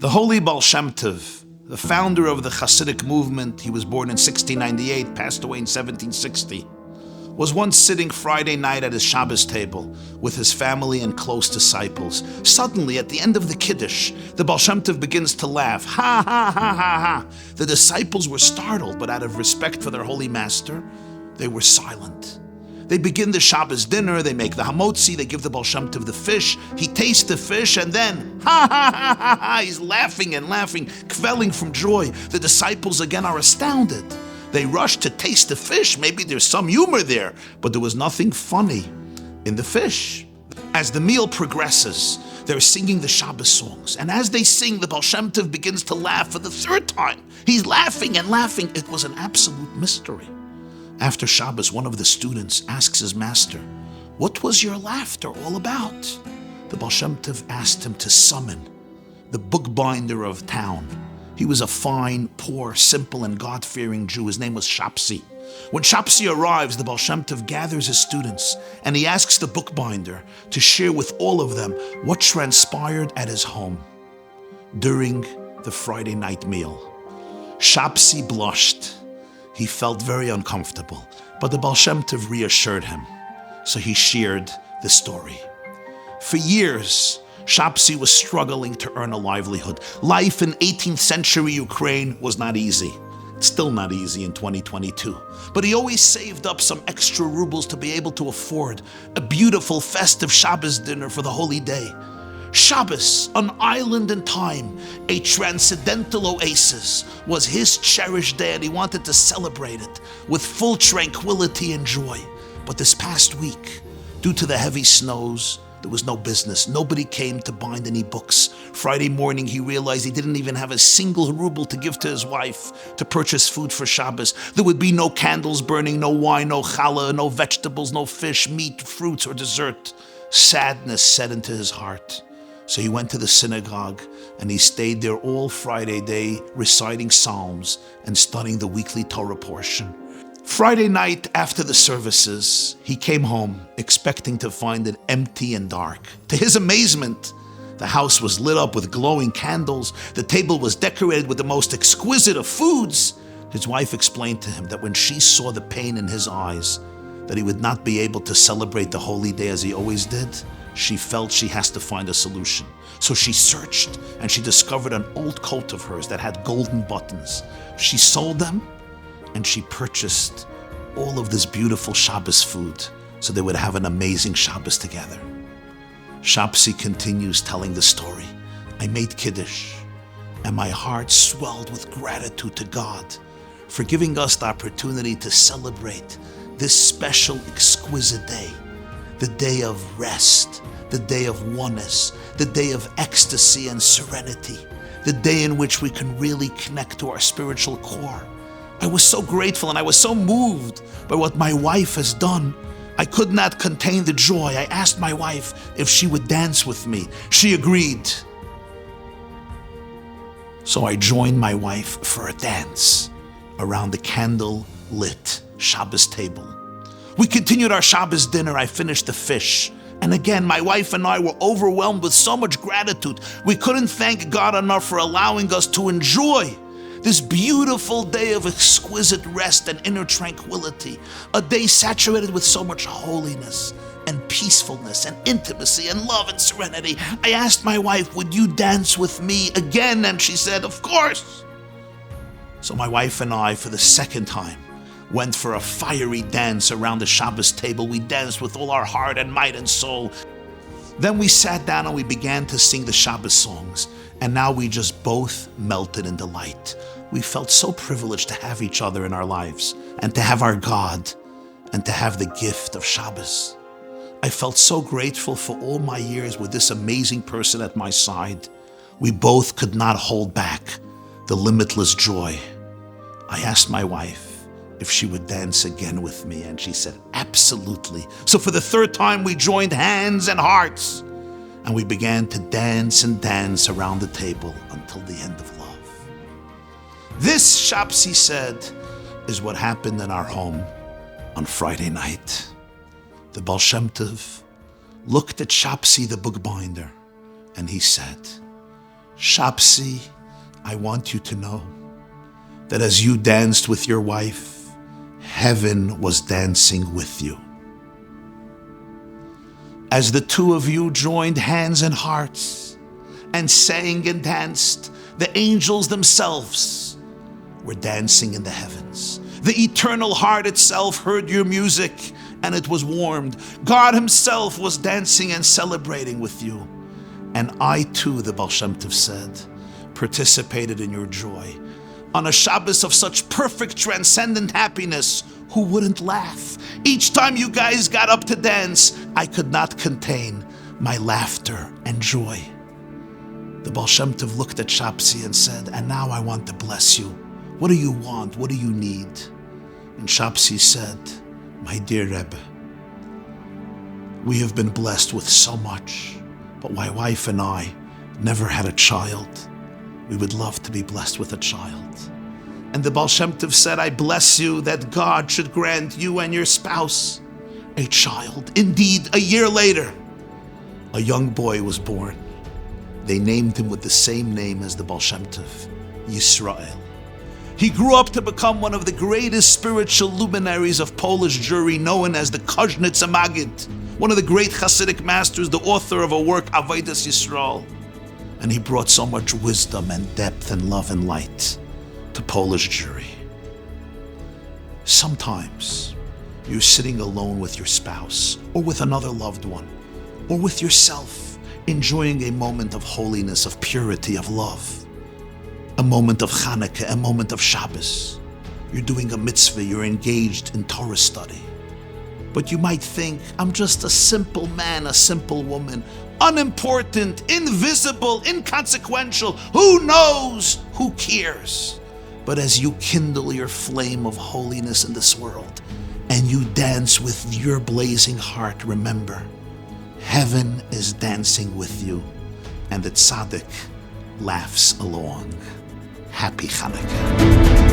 The Holy Baal Shem Tov, the founder of the Hasidic movement, he was born in 1698, passed away in 1760, was once sitting Friday night at his Shabbos table with his family and close disciples. Suddenly, at the end of the Kiddush, the Baal Shem Tov begins to laugh. Ha, ha, ha, ha, ha. The disciples were startled, but out of respect for their holy master, they were silent. They begin the Shabbos dinner, they make the hamotzi, they give the Baal Shem Tov the fish, he tastes the fish, and then, ha, ha, ha, ha, ha, he's laughing and laughing, kvelling from joy. The disciples again are astounded. They rush to taste the fish. Maybe there's some humor there, but there was nothing funny in the fish. As the meal progresses, they're singing the Shabbos songs, and as they sing, the Baal Shem Tov begins to laugh for the third time. He's laughing and laughing. It was an absolute mystery. After Shabbos, one of the students asks his master, "What was your laughter all about?" The Baal Shem Tov asked him to summon the bookbinder of town. He was a fine, poor, simple, and God-fearing Jew. His name was Shapsi. When Shapsi arrives, the Baal Shem Tov gathers his students, and he asks the bookbinder to share with all of them what transpired at his home during the Friday night meal. Shapsi blushed. He felt very uncomfortable, but the Baal Shem Tov reassured him, so he shared the story. For years, Shapsi was struggling to earn a livelihood. Life in 18th century Ukraine was not easy. It's still not easy in 2022. But he always saved up some extra rubles to be able to afford a beautiful festive Shabbos dinner for the holy day. Shabbos, an island in time, a transcendental oasis, was his cherished day, and he wanted to celebrate it with full tranquility and joy. But this past week, due to the heavy snows, there was no business. Nobody came to bind any books. Friday morning, he realized he didn't even have a single ruble to give to his wife to purchase food for Shabbos. There would be no candles burning, no wine, no challah, no vegetables, no fish, meat, fruits, or dessert. Sadness set into his heart. So he went to the synagogue, and he stayed there all Friday day, reciting psalms and studying the weekly Torah portion. Friday night after the services, he came home expecting to find it empty and dark. To his amazement, the house was lit up with glowing candles. The table was decorated with the most exquisite of foods. His wife explained to him that when she saw the pain in his eyes, that he would not be able to celebrate the holy day as he always did, she felt she has to find a solution. So she searched, and she discovered an old coat of hers that had golden buttons. She sold them, and she purchased all of this beautiful Shabbos food so they would have an amazing Shabbos together. Shapsi continues telling the story. I made Kiddush, and my heart swelled with gratitude to God for giving us the opportunity to celebrate this special, exquisite day, the day of rest, the day of oneness, the day of ecstasy and serenity, the day in which we can really connect to our spiritual core. I was so grateful, and I was so moved by what my wife has done. I could not contain the joy. I asked my wife if she would dance with me. She agreed. So I joined my wife for a dance around the candle-lit Shabbos table. We continued our Shabbos dinner. I finished the fish. And again, my wife and I were overwhelmed with so much gratitude. We couldn't thank God enough for allowing us to enjoy this beautiful day of exquisite rest and inner tranquility, a day saturated with so much holiness and peacefulness and intimacy and love and serenity. I asked my wife, would you dance with me again? And she said, of course. So my wife and I, for the second time, went for a fiery dance around the Shabbos table. We danced with all our heart and might and soul. Then we sat down and we began to sing the Shabbos songs. And now we just both melted in delight. We felt so privileged to have each other in our lives, and to have our God, and to have the gift of Shabbos. I felt so grateful for all my years with this amazing person at my side. We both could not hold back the limitless joy. I asked my wife if she would dance again with me, and she said, absolutely. So for the third time, we joined hands and hearts, and we began to dance and dance around the table until the end of love. This, Shapsi said, is what happened in our home on Friday night. The Baal Shem Tov looked at Shapsi, the bookbinder, and he said, Shapsi, I want you to know that as you danced with your wife, heaven was dancing with you. As the two of you joined hands and hearts and sang and danced, the angels themselves were dancing in the heavens. The eternal heart itself heard your music and it was warmed. God himself was dancing and celebrating with you. And I too, the Baal Shem Tov said, participated in your joy. On a Shabbos of such perfect transcendent happiness, who wouldn't laugh? Each time you guys got up to dance, I could not contain my laughter and joy. The Baal Shem Tov looked at Shapsi and said, and now I want to bless you. What do you want? What do you need? And Shapsi said, my dear Rebbe, we have been blessed with so much, but my wife and I never had a child. We would love to be blessed with a child. And the Baal Shem Tov said, I bless you that God should grant you and your spouse a child. Indeed, a year later, a young boy was born. They named him with the same name as the Baal Shem Tov, Yisrael. He grew up to become one of the greatest spiritual luminaries of Polish Jewry, known as the Koznitzer Maggid, one of the great Hasidic masters, the author of a work, Avodas Yisrael. And he brought so much wisdom and depth and love and light to Polish Jewry. Sometimes you're sitting alone with your spouse or with another loved one or with yourself, enjoying a moment of holiness, of purity, of love. A moment of Chanukah, a moment of Shabbos. You're doing a mitzvah, you're engaged in Torah study. But you might think, I'm just a simple man, a simple woman, unimportant, invisible, inconsequential. Who knows? Who cares? But as you kindle your flame of holiness in this world and you dance with your blazing heart, remember, heaven is dancing with you and the tzaddik laughs along. Happy Chanukah.